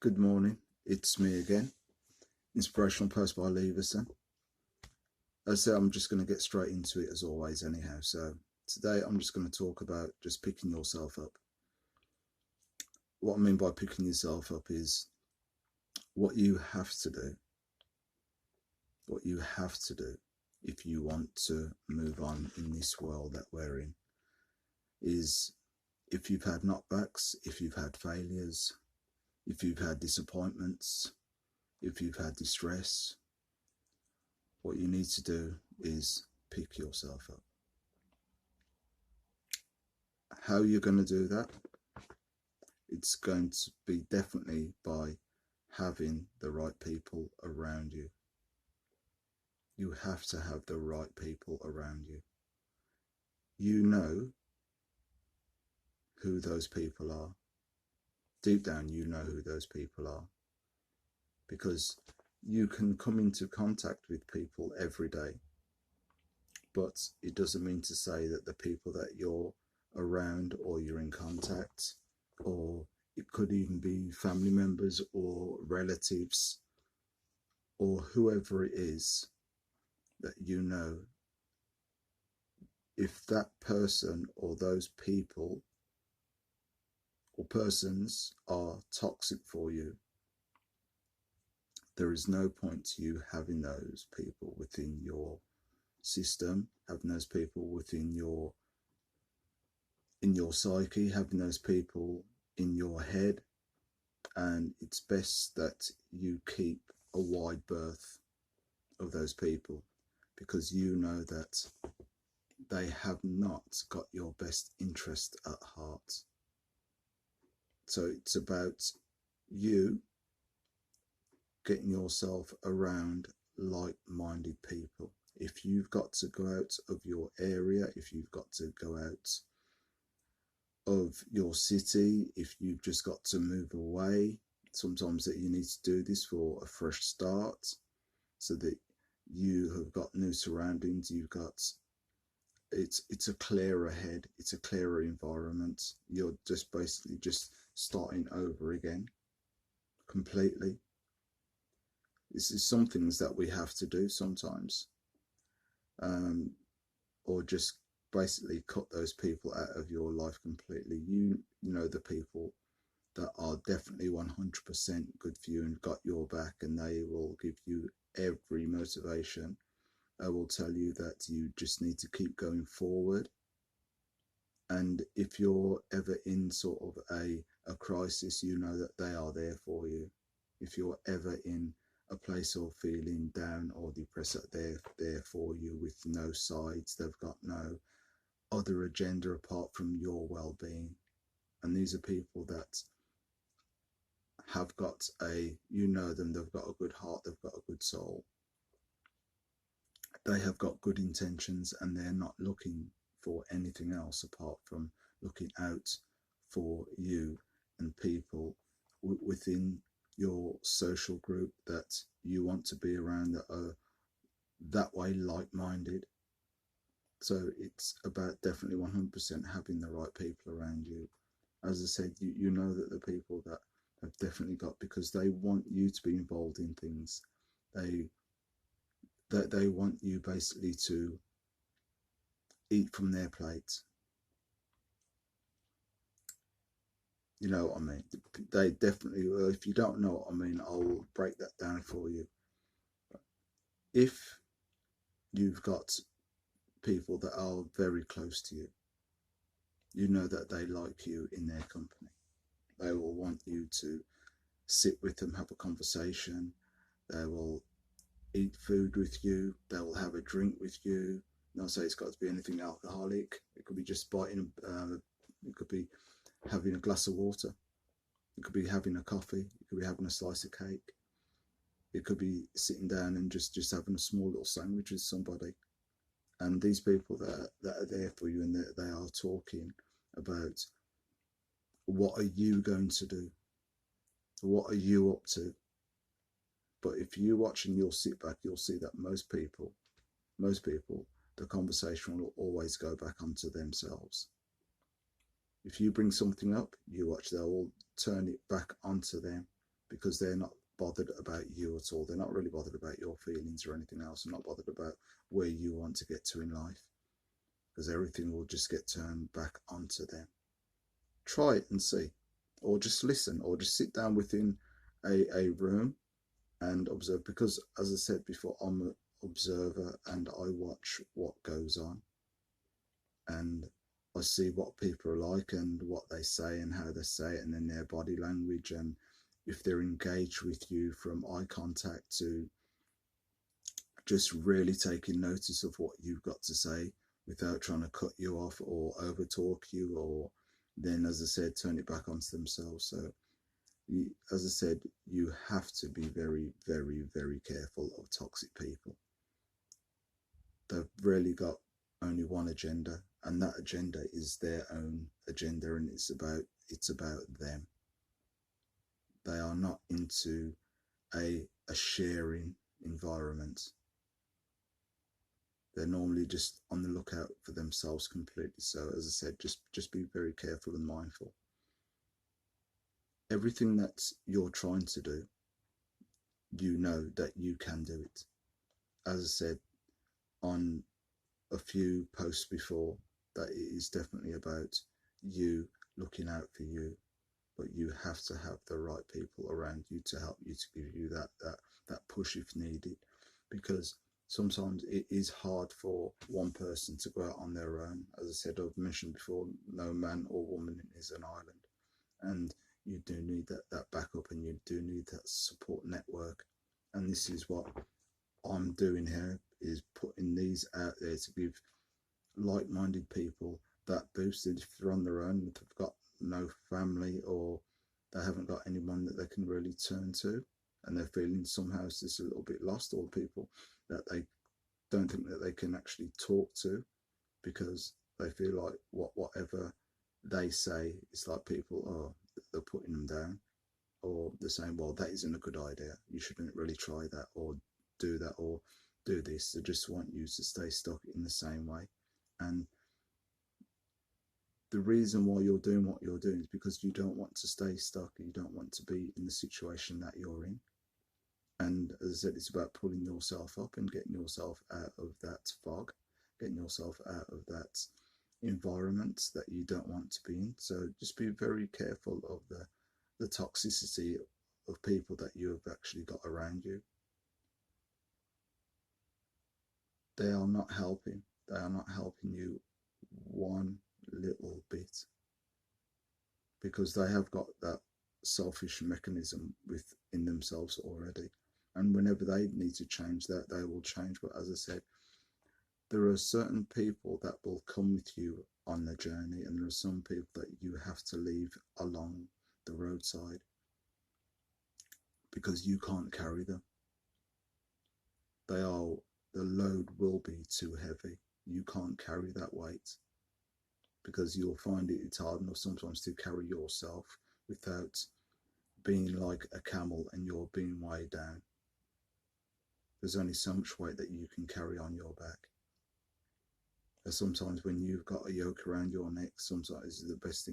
Good morning, it's me again, Inspirational post by Leverson. As I said, I'm just going to get straight into it as always anyhow. So today I'm just going to talk about just picking yourself up. What I mean by picking yourself up is what you have to do. What you have to do if you want to move on in this world that we're in is if you've had knockbacks, if you've had failures, if you've had disappointments, if you've had distress, what you need to do is pick yourself up. How you're going to do that? It's going to be definitely by having the right people around you. You have to have the right people around you. You know who those people are. Deep down, you know who those people are, because you can come into contact with people every day, but it doesn't mean to say that the people that you're around or you're in contact, or it could even be family members or relatives or whoever it is that you know, if that person or those people or persons are toxic for you, there is no point to you having those people within your system, having those people within your psyche, having those people in your head. And it's best that you keep a wide berth of those people, because you know that they have not got your best interest at heart. So it's about you getting yourself around like-minded people. If you've got to go out of your area, if you've got to go out of your city, if you've just got to move away, sometimes that you need to do this for a fresh start, so that you have got new surroundings, you've got it's a clearer head, it's a clearer environment. You're just basically just starting over again completely. This is some things that we have to do sometimes, or just basically cut those people out of your life completely. You know the people that are definitely 100% good for you and got your back, and they will give you every motivation. I will tell you that you just need to keep going forward. And if you're ever in sort of a crisis, you know that they are there for you. If you're ever in a place of feeling down or depressed, that they're there for you with no sides. They've got no other agenda apart from your well-being. And these are people that have got you know them, they've got a good heart, they've got a good soul. They have got good intentions, and they're not looking for anything else apart from looking out for you and people within your social group that you want to be around, that are that way like-minded. So it's about definitely 100% having the right people around you. As I said, you know that the people that have definitely got, because they want you to be involved in things. They want you basically to eat from their plate. You know what I mean? They definitely, well, if you don't know what I mean, I'll break that down for you. If you've got people that are very close to you, you know that they like you in their company. They will want you to sit with them, have a conversation. They will eat food with you. They will have a drink with you. Not say it's got to be anything alcoholic. It could be just biting. It could be having a glass of water. It could be having a coffee. It could be having a slice of cake. It could be sitting down and just having a small little sandwich with somebody. And these people that are there for you, and they are talking about, what are you going to do? What are you up to? But if you watch and you'll sit back, you'll see that most people, the conversation will always go back onto themselves. If you bring something up, you watch, they'll all turn it back onto them. because they're not bothered about you at all. They're not really bothered about your feelings or anything else. They're not bothered about where you want to get to in life, because everything will just get turned back onto them. Try it and see, or just listen, or just sit down within a room and observe, because as I said before, I'm an observer and I watch what goes on, and I see what people are like and what they say and how they say it, and then their body language, and if they're engaged with you from eye contact to just really taking notice of what you've got to say without trying to cut you off or over talk you, or then, as I said, turn it back onto themselves. So as I said, you have to be very, very, very careful of toxic people. They've really got only one agenda, and that agenda is their own agenda, and it's about them. They are not into a sharing environment. They're normally just on the lookout for themselves completely. So as I said, just be very careful and mindful. Everything that you're trying to do, you know that you can do it. As I said on a few posts before, that it is definitely about you looking out for you, but you have to have the right people around you to help you, to give you that push if needed, because sometimes it is hard for one person to go out on their own. As I said, I've mentioned before, no man or woman is an island, and you do need that backup, and you do need that support network. And this is what I'm doing here, is putting these out there to give like-minded people that boost. If they're on their own, if they've got no family, or they haven't got anyone that they can really turn to, and they're feeling somehow just a little bit lost, or people that they don't think that they can actually talk to, because they feel like whatever they say, it's like people they're putting them down, or they're saying, well, that isn't a good idea, you shouldn't really try that, or do that, or do this. They just want you to stay stuck in the same way. And the reason why you're doing what you're doing is because you don't want to stay stuck, you don't want to be in the situation that you're in. And as I said, it's about pulling yourself up and getting yourself out of that fog, getting yourself out of that environment that you don't want to be in. So just be very careful of the toxicity of people that you have actually got around you. They are not helping. They are not helping you one little bit, because they have got that selfish mechanism within themselves already. And whenever they need to change that, they will change. But as I said, there are certain people that will come with you on the journey, and there are some people that you have to leave along the roadside, because you can't carry them. The load will be too heavy. You can't carry that weight, because you'll find it's hard enough sometimes to carry yourself without being like a camel and you're being weighed down. There's only so much weight that you can carry on your back. And sometimes when you've got a yoke around your neck, sometimes the best